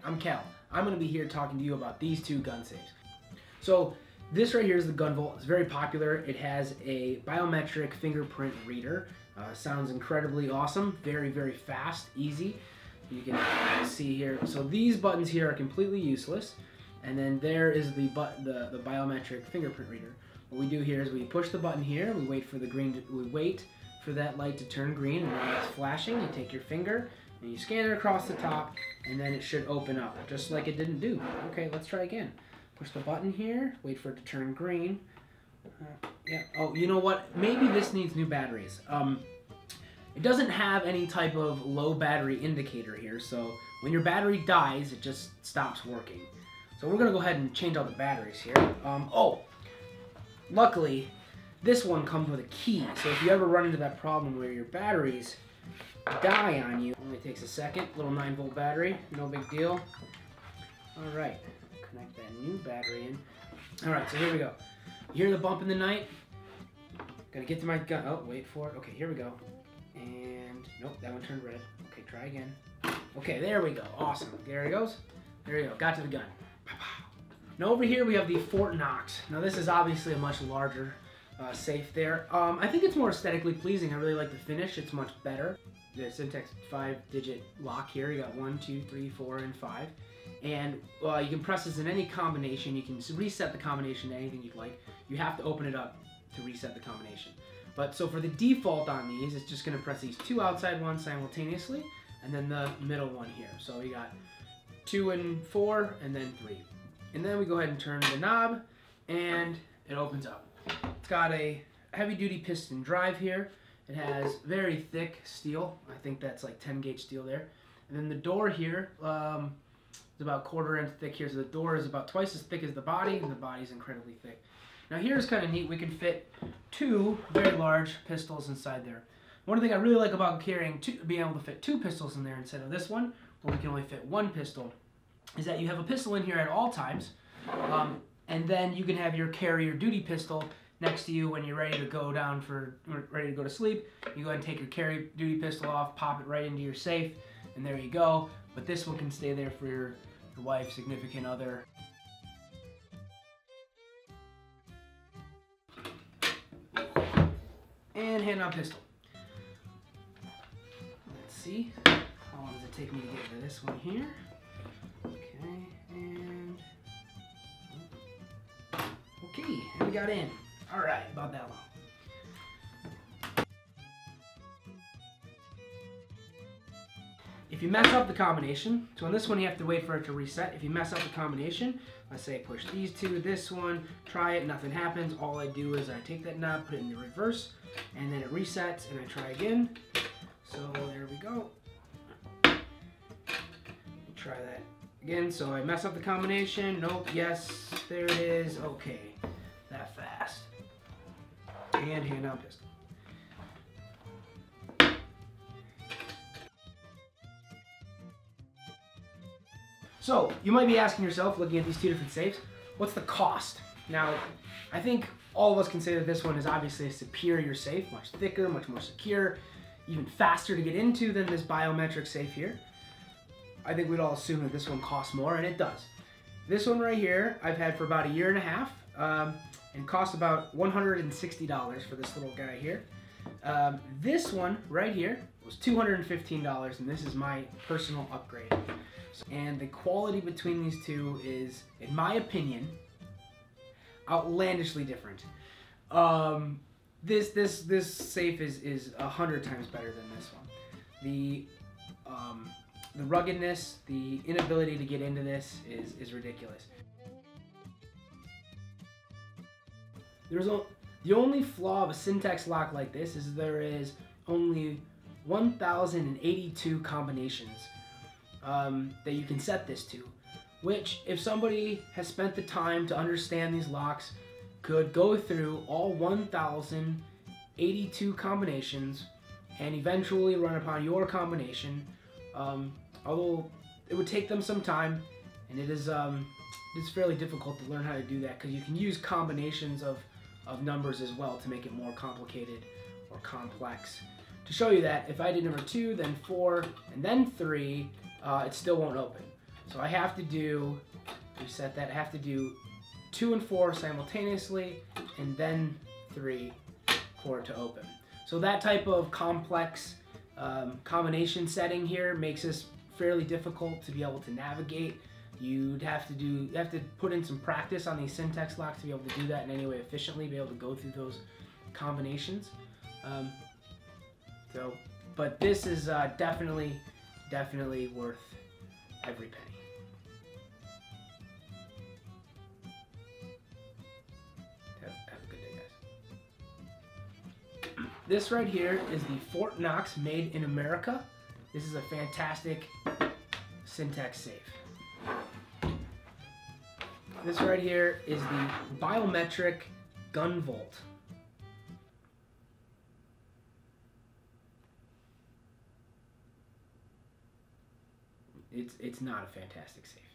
I'm Cal. I'm going to be here talking to you about these two gun safes. So this right here is the GunVault. It's very popular. It has a biometric fingerprint reader. Sounds incredibly awesome. Very, very fast, easy. You can see here. So these buttons here are completely useless. And then there is the biometric fingerprint reader. What we do here is we push the button here. We wait for the green. We wait for that light to turn green, and when it's flashing, you take your finger and you scan it across the top, and then it should open up, just like it didn't do. Okay, let's try again. Push the button here, wait for it to turn green. Yeah. Oh, you know what? Maybe this needs new batteries. It doesn't have any type of low battery indicator here, so when your battery dies, it just stops working. So we're gonna go ahead and change all the batteries here. Luckily, this one comes with a key, so if you ever run into that problem where your batteries die on you, only takes a second, little 9-volt battery, no big deal. All right, connect that new battery in. All right, so here we go. You hear the bump in the night? Gotta get to my gun. Oh, wait for it. Okay, here we go. And nope, that one turned red. Okay, try again. Okay, there we go. Awesome. There it goes. There you go. Got to the gun. Now over here we have the Fort Knox. Now this is obviously a much larger safe there. I think it's more aesthetically pleasing. I really like the finish. It's much better. The Syntex 5-digit lock here. You got 1, 2, 3, 4, and 5. And you can press this in any combination. You can reset the combination to anything you'd like. You have to open it up to reset the combination. But so for the default on these, it's just going to press these two outside ones simultaneously, and then the middle one here. So you got 2 and 4, and then 3. And then we go ahead and turn the knob, and it opens up. It's got a heavy-duty piston drive here. It has very thick steel. I think that's like 10-gauge steel there. And then the door here is about 1/4 inch thick here. So the door is about twice as thick as the body, and the body is incredibly thick. Now here's kind of neat. We can fit 2 very large pistols inside there. One thing I really like about carrying being able to fit 2 pistols in there instead of this one, where we can only fit 1 pistol, is that you have a pistol in here at all times, and then you can have your carrier duty pistol next to you when you're ready to go ready to go to sleep. You go ahead and take your carry duty pistol off, pop it right into your safe, and there you go. But this one can stay there for your wife, significant other. And hand-on pistol. Let's see. How long does it take me to get to this one here? Okay, and okay, and we got in. All right, about that long. If you mess up the combination, so on this one you have to wait for it to reset. If you mess up the combination, let's say I push these two, this one, try it, nothing happens. All I do is I take that knob, put it in the reverse, and then it resets, and I try again. So there we go. Try that again. So I mess up the combination. Nope. Yes. There it is. Okay. That fast. And hand-on pistol. So you might be asking yourself, looking at these two different safes, what's the cost? Now, I think all of us can say that this one is obviously a superior safe, much thicker, much more secure, even faster to get into than this biometric safe here. I think we'd all assume that this one costs more, and it does. This one right here, I've had for about 1.5 years, and costs about $160 for this little guy here. This one right here was $215, and this is my personal upgrade. And the quality between these two is, in my opinion, outlandishly different. This safe is 100 times better than this one. The ruggedness, the inability to get into this is ridiculous. The only flaw of a Syntex lock like this is there is only 1,082 combinations that you can set this to, which if somebody has spent the time to understand these locks could go through all 1,082 combinations and eventually run upon your combination, although it would take them some time, and it's fairly difficult to learn how to do that because you can use combinations of numbers as well to make it more complicated or complex. To show you that, if I did number 2, then 4, and then 3, it still won't open. So I have to do, reset that, I have to do 2 and 4 simultaneously, and then 3 for it to open. So that type of complex combination setting here makes this fairly difficult to be able to navigate. You have to put in some practice on these syntax locks to be able to do that in any way efficiently, be able to go through those combinations. But this is definitely worth every penny. Have a good day, guys. This right here is the Fort Knox Made in America. This is a fantastic syntax safe. This right here is the Biometric Gun Vault. It's not a fantastic safe.